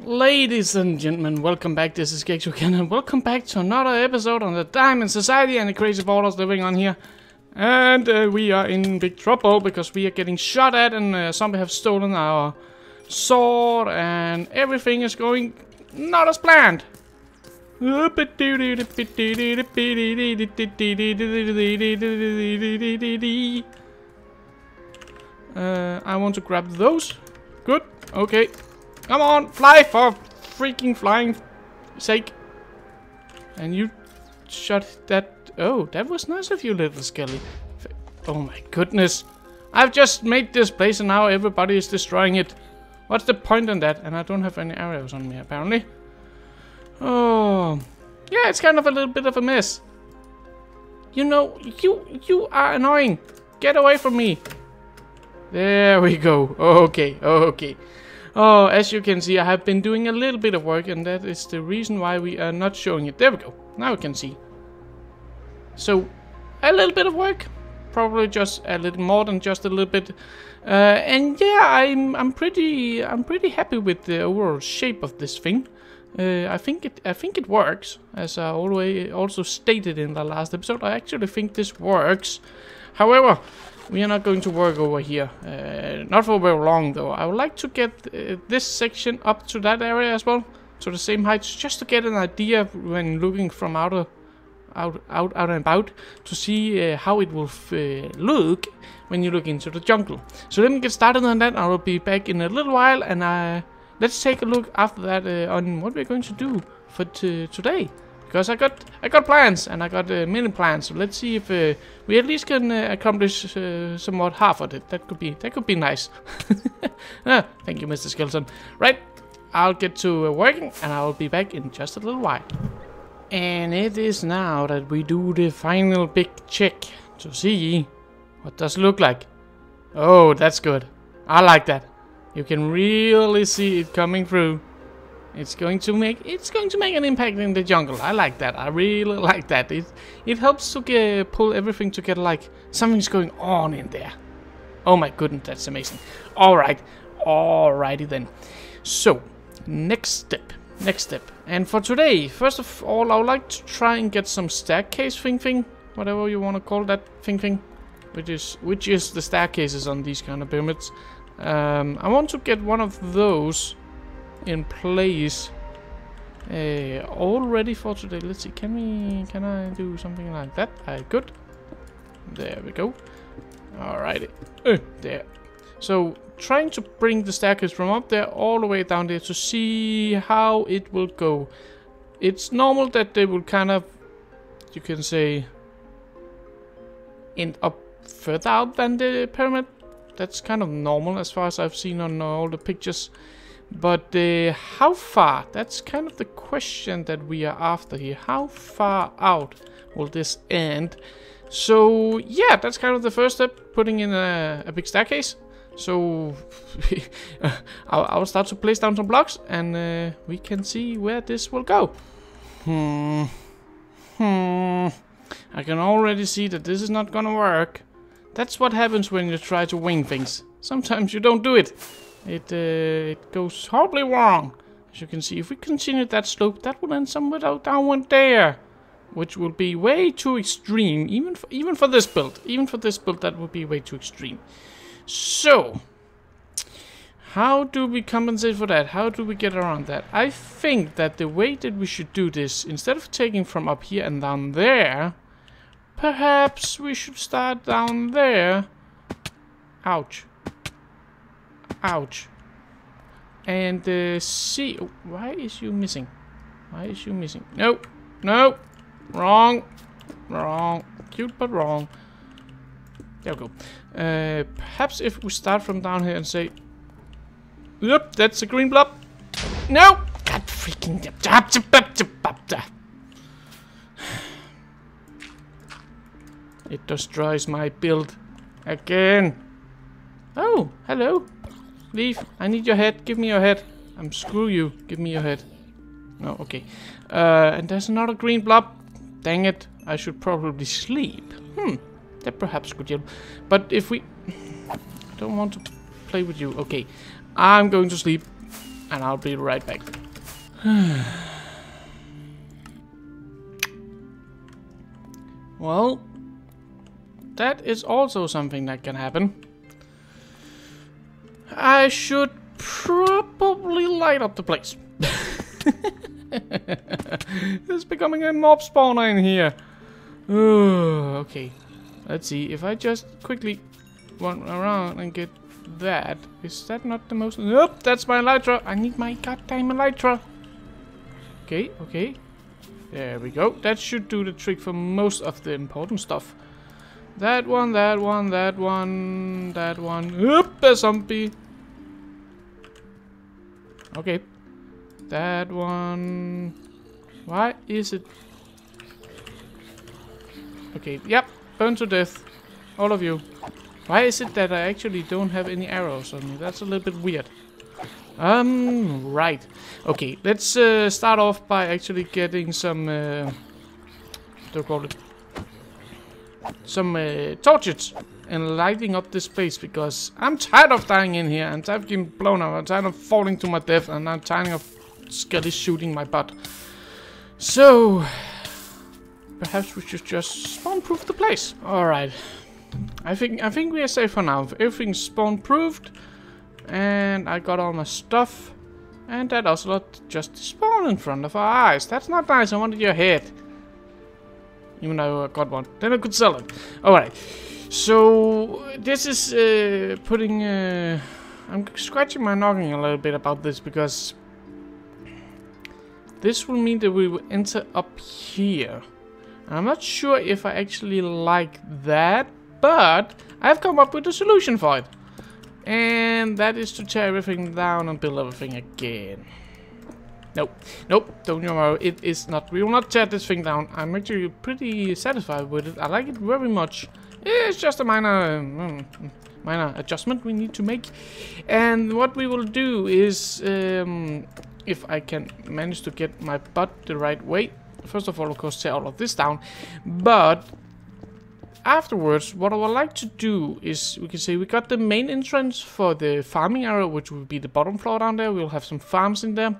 Ladies and gentlemen, welcome back. This is Gex again, and welcome back to another episode on the Diamond Society and the crazy borders living on here. And we are in big trouble because we are getting shot at, and somebody have stolen our sword, and everything is going not as planned. I want to grab those. Good. Okay. Come on, fly for freaking flying sake. And you shot that. Oh, that was nice of you, little Skelly. Oh my goodness. I've just made this place and now everybody is destroying it. What's the point in that? And I don't have any arrows on me, apparently. Oh. Yeah, it's kind of a little bit of a mess. You know, you are annoying. Get away from me. There we go. Okay, okay. Oh, as you can see, I have been doing a little bit of work, and that is the reason why we are not showing it. There we go. Now we can see. So, a little bit of work, probably just a little more than just a little bit. And yeah, I'm pretty happy with the overall shape of this thing. I think it works, as I always also stated in the last episode. I actually think this works. However, we are not going to work over here. Not for very long, though. I would like to get this section up to that area as well, to the same height, just to get an idea when looking from out and about, to see how it will look when you look into the jungle. So let me get started on that. I will be back in a little while, and let's take a look after that on what we're going to do for today. Because I got plans, and I got many plans. So let's see if we at least can accomplish somewhat half of it. That could be nice. Thank you, Mr. Skeleton. Right, I'll get to working, and I'll be back in just a little while. And it is now that we do the final big check to see what does it look like. Oh, that's good. I like that. You can really see it coming through. It's going to make an impact in the jungle. I like that. I really like that. It helps to pull everything together, like something's going on in there. Oh my goodness, that's amazing. All right, alrighty then. So next step. And for today, first of all, I would like to try and get some staircase thing, whatever you want to call that thing, which is the staircases on these kind of pyramids. I want to get one of those in place all ready for today. Let's see, can I do something like that? I could. There we go. Alrighty. There. So trying to bring the staircase from up there all the way down there to see how it will go. It's normal that they will kind of, you can say, end up further out than the pyramid. That's kind of normal as far as I've seen on all the pictures. But how far? That's kind of the question that we are after here. How far out will this end? So yeah, that's kind of the first step, putting in a big staircase. So I'll start to place down some blocks, and we can see where this will go. I can already see that this is not gonna work. That's what happens when you try to wing things. Sometimes you don't do it. It goes horribly wrong. As you can see, if we continue that slope, that will end somewhere downward there, which will be way too extreme, even for this build. Even for this build, that would be way too extreme. So, how do we compensate for that? How do we get around that? I think that the way that we should do this, instead of taking from up here and down there, perhaps we should start down there. Ouch. Ouch. And see. Oh, why is you missing? Why is you missing? No. No. Wrong. Wrong. Cute but wrong. There we go. Perhaps if we start from down here and say, yep, that's a green blob. No. God freaking. It destroys my build again. Oh, hello. Leave. I need your head. Give me your head. Screw you. Give me your head. No, okay. And there's another green blob. Dang it. I should probably sleep. That perhaps could help. But if we... I don't want to play with you. Okay. I'm going to sleep. and I'll be right back. Well, that is also something that can happen. I should probably light up the place. It's becoming a mob spawner in here. Okay, let's see. If I just quickly run around and get that. Is that not the most... Nope, that's my elytra. I need my goddamn elytra. Okay, okay. There we go. That should do the trick for most of the important stuff. That one, that one, that one, that one. Oop, a zombie. Okay. That one. Why is it... Okay, yep. Burn to death. All of you. Why is it that I actually don't have any arrows on me? That's a little bit weird. Right. Okay, let's start off by actually getting some... what do you call it? Some torches and lighting up this place, because I'm tired of dying in here, and I'm getting blown up, I'm tired of falling to my death, and I'm tired of skellies shooting my butt. So perhaps we should just spawn-proof the place. Alright. I think we are safe for now. Everything's spawn-proofed, and I got all my stuff, and that ocelot just spawned in front of our eyes. That's not nice. I wanted your head. Even though I got one. Then I could sell it. Alright. So, this is putting... I'm scratching my noggin a little bit about this, because this will mean that we will enter up here. And I'm not sure if I actually like that, but I've come up with a solution for it. And that is to tear everything down and build everything again. Nope, nope, don't you worry, it is not. We will not tear this thing down. I'm actually pretty satisfied with it. I like it very much. It's just a minor adjustment we need to make. And what we will do is, if I can manage to get my butt the right way, first of all, of course, tear all of this down. But afterwards, what I would like to do is, we can say we got the main entrance for the farming area, which will be the bottom floor down there. We'll have some farms in there.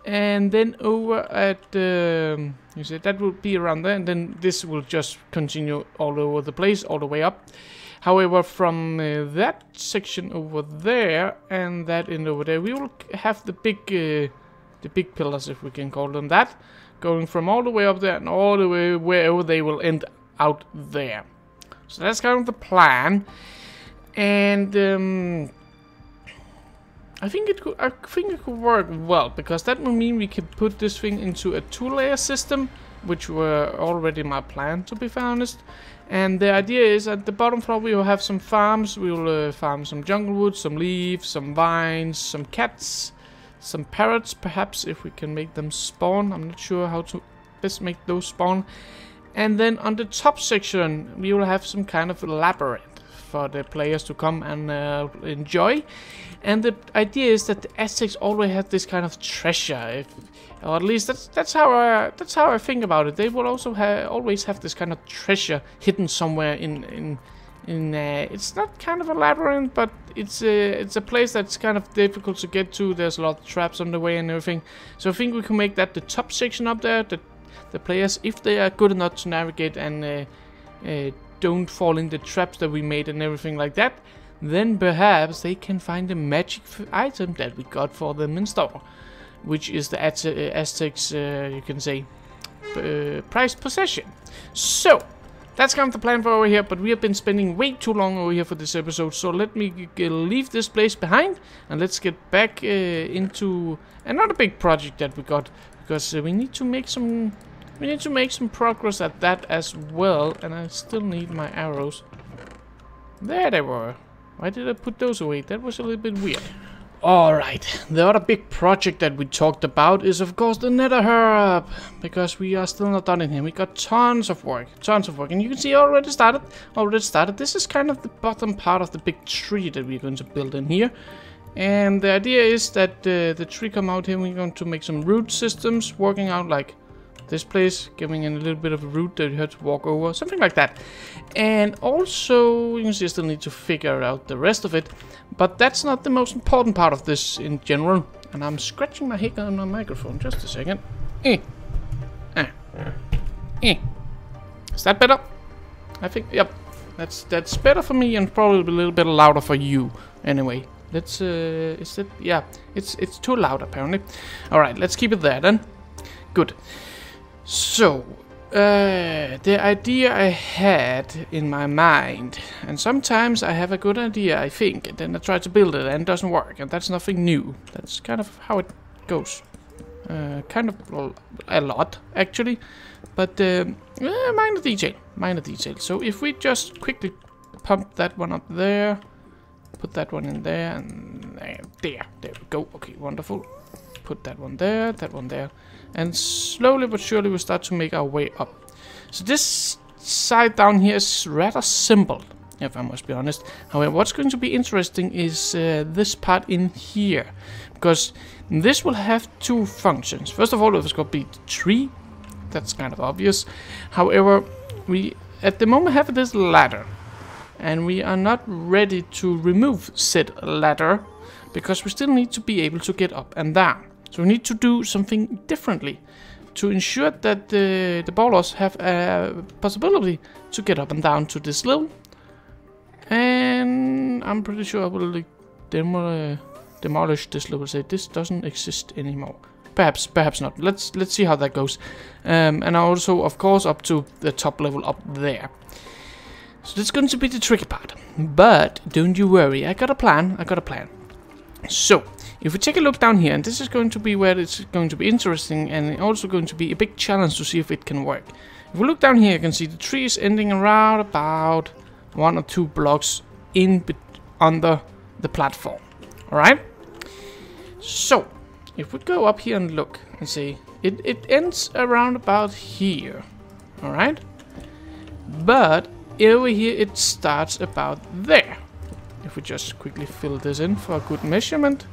And then over at, you see, that will be around there, and then this will just continue all over the place, all the way up. However, from that section over there and that end over there, we will have the big pillars, if we can call them that, going from all the way up there and all the way wherever they will end out there. So that's kind of the plan, and I think it could work well, because that will mean we can put this thing into a 2-layer system, which were already my plan, to be honest. And the idea is at the bottom floor we will have some farms. We will farm some jungle wood, some leaves, some vines, some cats, some parrots, perhaps, if we can make them spawn. I'm not sure how to best make those spawn. And then on the top section we will have some kind of labyrinth for the players to come and enjoy. And the idea is that the Aztecs always have this kind of treasure, or at least that's how I think about it. They will also always have this kind of treasure hidden somewhere in it's not kind of a labyrinth, but it's a place that's kind of difficult to get to. There's a lot of traps on the way and everything. So I think we can make that the top section up there. That the players, if they are good enough to navigate and don't fall in the traps that we made and everything like that, then perhaps they can find the magic item that we got for them in store, which is the Aztecs, you can say, prized possession. So that's kind of the plan for over here, but we have been spending way too long over here for this episode, so let me leave this place behind and let's get back into another big project that we got, because we need to make some progress at that as well. And I still need my arrows. There they were. Why did I put those away? That was a little bit weird. Alright, the other big project that we talked about is of course the netherhub, because we are still not done in here. We got tons of work, and you can see already started. This is kind of the bottom part of the big tree that we're going to build in here. And the idea is that the tree come out here, we're going to make some root systems, working out like this place, giving in a little bit of a route that you have to walk over, something like that. And also, you can still need to figure out the rest of it, but that's not the most important part of this in general. And I'm scratching my head on my microphone. Just a second. Eh. Is that better? I think, yep. That's better for me and probably a little bit louder for you. Anyway, let's, is it? Yeah, it's too loud apparently. Alright, let's keep it there then. Good. So, the idea I had in my mind, and sometimes I have a good idea, I think, and then I try to build it and it doesn't work, and that's nothing new. That's kind of how it goes. Kind of a lot, actually, but minor detail. So if we just quickly pump that one up there, put that one in there, and there we go. Okay, wonderful. Put that one there, and slowly but surely we'll start to make our way up. So this side down here is rather simple, if I must be honest. However, what's going to be interesting is this part in here, because this will have two functions. First of all, it's going to be the tree. That's kind of obvious. However, we at the moment have this ladder, and we are not ready to remove said ladder because we still need to be able to get up and down. So we need to do something differently to ensure that the ballers have a possibility to get up and down to this level. And I'm pretty sure I will demolish this level. Say this doesn't exist anymore. Perhaps not. Let's see how that goes. And also, of course, up to the top level up there. So that's going to be the tricky part. But don't you worry, I got a plan. So if we take a look down here, and this is going to be where it's going to be interesting, and also going to be a big challenge to see if it can work. If we look down here, you can see the tree is ending around about 1 or 2 blocks under the platform. All right. So if we go up here and look and see, it ends around about here. All right. But over here it starts about there. If we just quickly fill this in for a good measurement.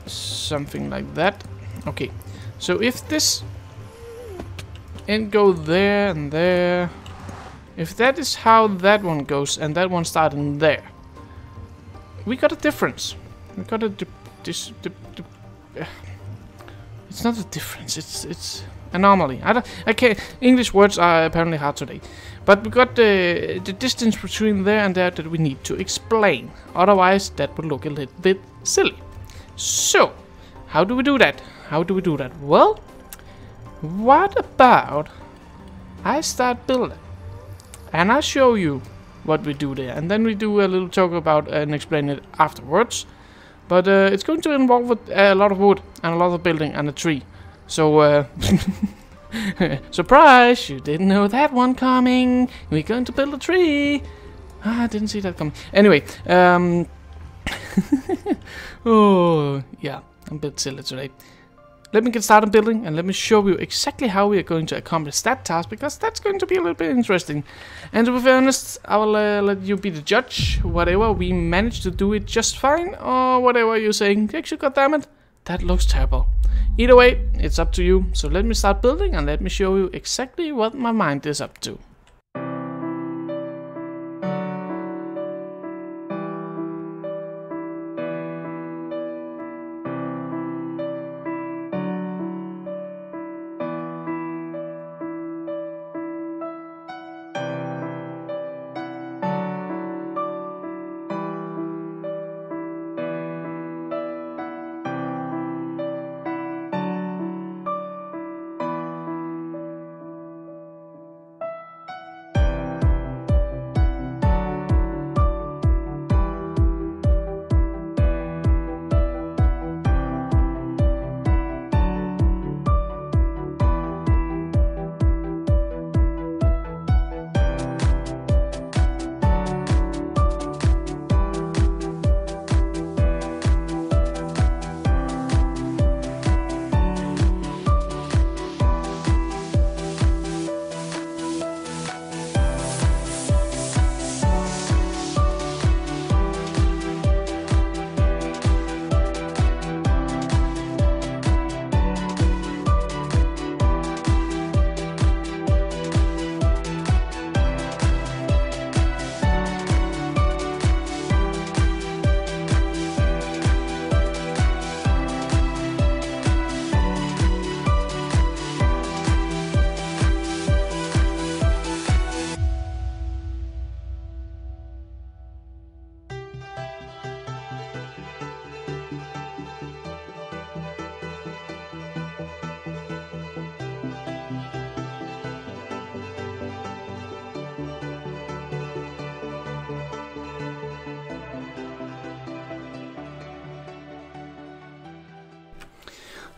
Something like that. Okay. So if this end go there and there, if that is how that one goes and that one starting there, we got a difference. We got a it's not a difference. It's anomaly. I can't. English words are apparently hard today. But we got the distance between there and there that we need to explain. Otherwise, that would look a little bit silly. So, how do we do that? Well, what about I start building and I show you what we do there, and then we do a little talk about and explain it afterwards. But it's going to involve a lot of wood and a lot of building and a tree. So, surprise! You didn't know that one coming. We're going to build a tree. I didn't see that coming. Anyway, oh yeah, I'm a bit silly today. Let me get started building, and let me show you exactly how we are going to accomplish that task, because that's going to be a little bit interesting. And to be honest, I will let you be the judge. Whatever we manage to do it just fine, or whatever you're saying, actually, goddammit, that looks terrible. Either way, it's up to you. So let me start building, and let me show you exactly what my mind is up to.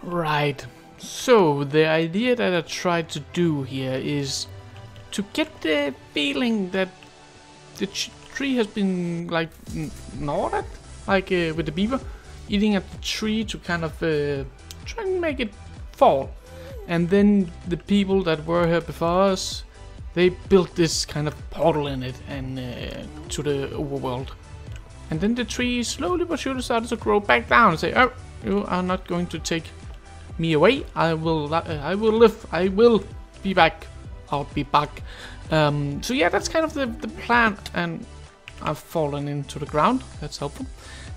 Right. So the idea that I tried to do here is to get the feeling that the tree has been like gnawed at, like with the beaver eating at the tree to kind of try and make it fall. And then the people that were here before us, they built this kind of portal in it and to the overworld. And then the tree slowly but surely started to grow back down and say, "Oh, you are not going to take me away. I will live. I will be back. I'll be back." So yeah, that's kind of the plan, and I've fallen into the ground. That's helpful.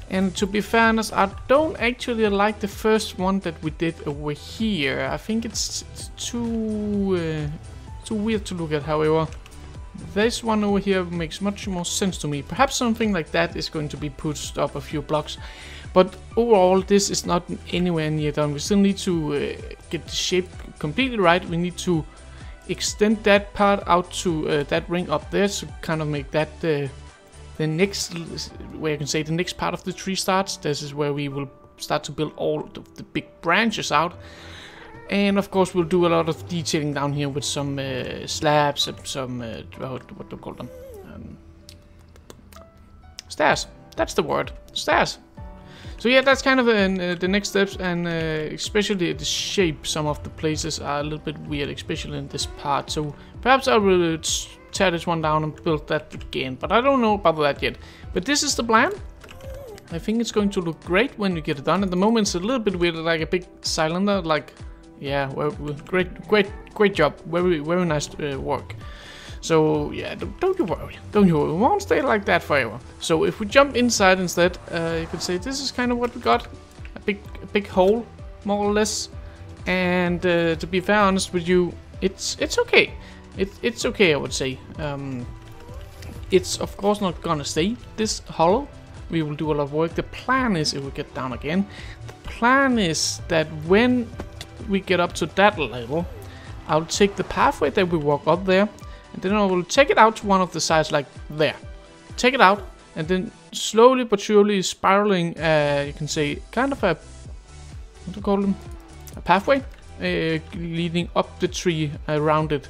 And to be fair honest, I don't actually like the first one that we did over here. I think it's too weird to look at. However, this one over here makes much more sense to me. Perhaps something like that is going to be pushed up a few blocks. But overall, this is not anywhere near done. We still need to get the shape completely right. We need to extend that part out to that ring up there to kind of make that the next, where you can say the next part of the tree starts. This is where we will start to build all the big branches out. And of course we'll do a lot of detailing down here with some slabs and some, what do you call them? Stairs. That's the word. Stairs. So yeah, that's kind of the next steps, and especially the shape. Some of the places are a little bit weird, especially in this part. So perhaps I will tear this one down and build that again, but I don't know about that yet. But this is the plan. I think it's going to look great when we get it done. At the moment it's a little bit weird, like a big cylinder, like, yeah, well, great job, very nice work. So yeah, don't you worry, it won't stay like that forever. So if we jump inside instead, you could say this is kind of what we got, a big hole, more or less. And to be fair honest with you, it's okay. It's okay, I would say. It's of course not gonna stay this hollow. We will do a lot of work. The plan is, if we get down again, the plan is that when we get up to that level, I'll take the pathway that we walk up there, and then I will take it out to one of the sides, like there. Take it out, and then slowly but surely spiraling, you can say, kind of a, what do you call them? A pathway, leading up the tree, around it,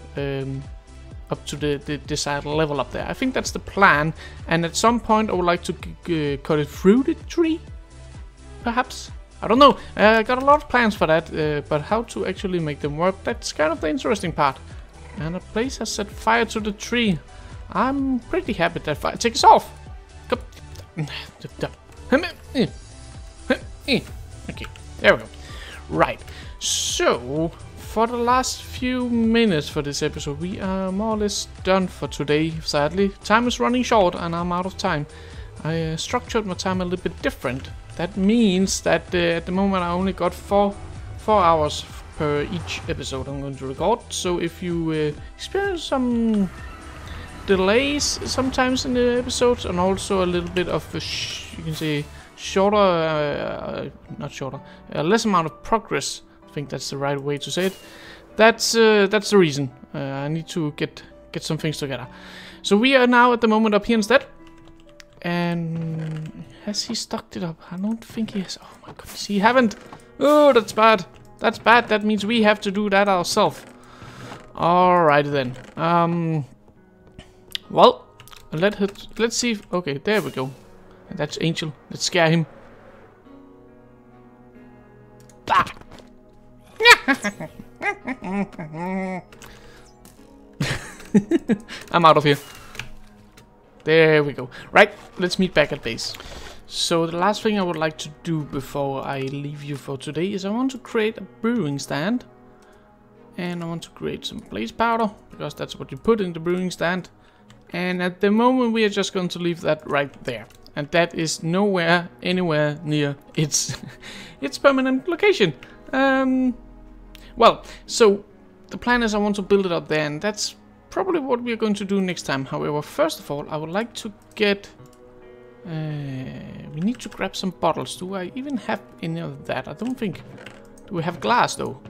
up to the desired level up there. I think that's the plan, and at some point I would like to cut it through the tree, perhaps. I don't know, I got a lot of plans for that, but how to actually make them work, that's kind of the interesting part. And a place has set fire to the tree. I'm pretty happy that fire takes off. Okay, there we go. Right, so for the last few minutes for this episode, we are more or less done for today, sadly. Time is running short and I'm out of time. I structured my time a little bit different. That means that at the moment I only got 4 hours per each episode I'm going to record. So if you experience some delays sometimes in the episodes, and also a little bit of you can say shorter, not shorter, less amount of progress, I think that's the right way to say it. That's the reason. I need to get some things together. So we are now at the moment up here instead. And has he stocked it up? I don't think he has. Oh my goodness, he haven't. Oh, that's bad. That's bad. That means we have to do that ourselves. Alright then. Well, let's see. Okay, there we go. And that's Angel. Let's scare him. Ah! I'm out of here. There we go. Right, let's meet back at base. So the last thing I would like to do before I leave you for today is I want to create a brewing stand. And I want to create some blaze powder, because that's what you put in the brewing stand. And at the moment we are just going to leave that right there. And that is nowhere, anywhere near its permanent location. Well, so the plan is I want to build it up there, and that's probably what we are going to do next time. However, first of all, I would like to get... we need to grab some bottles. Do I even have any of that? I don't think... Do we have glass, though?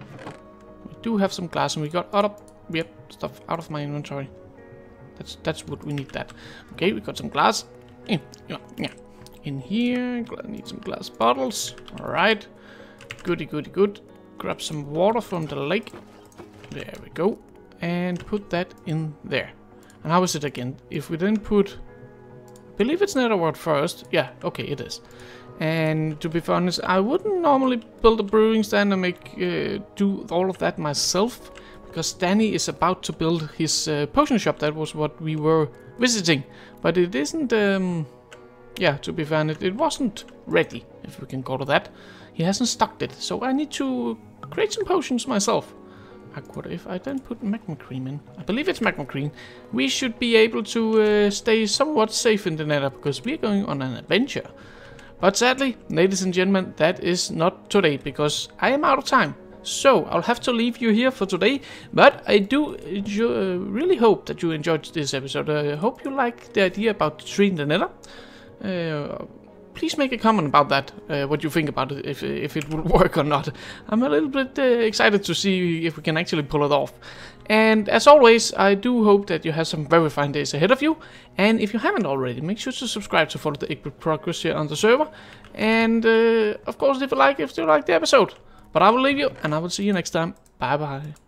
We do have some glass, and we got other weird stuff out of my inventory. That's what we need that. Okay, we got some glass. Yeah. In here, I need some glass bottles. Alright. Goody. grab some water from the lake. There we go. And put that in there. And how is it again? If we then put... I believe it's netherwort first. Yeah, okay, it is. And to be honest, I wouldn't normally build a brewing stand and make do all of that myself. Because Danny is about to build his potion shop. That was what we were visiting. But it isn't... yeah, to be fair, it wasn't ready, if we can call it that. He hasn't stocked it, so I need to create some potions myself. If I then put magma cream in, I believe it's magma cream, we should be able to stay somewhat safe in the nether, because we're going on an adventure. But sadly, ladies and gentlemen, that is not today, because I am out of time. So, I'll have to leave you here for today, but I do really hope that you enjoyed this episode. I hope you like the idea about the tree in the nether. Please make a comment about that, what you think about it, if it will work or not. I'm a little bit excited to see if we can actually pull it off. And as always, I do hope that you have some very fine days ahead of you. And if you haven't already, make sure to subscribe to follow the 8-bit progress here on the server. And of course, if you like the episode. But I will leave you, and I will see you next time. Bye bye.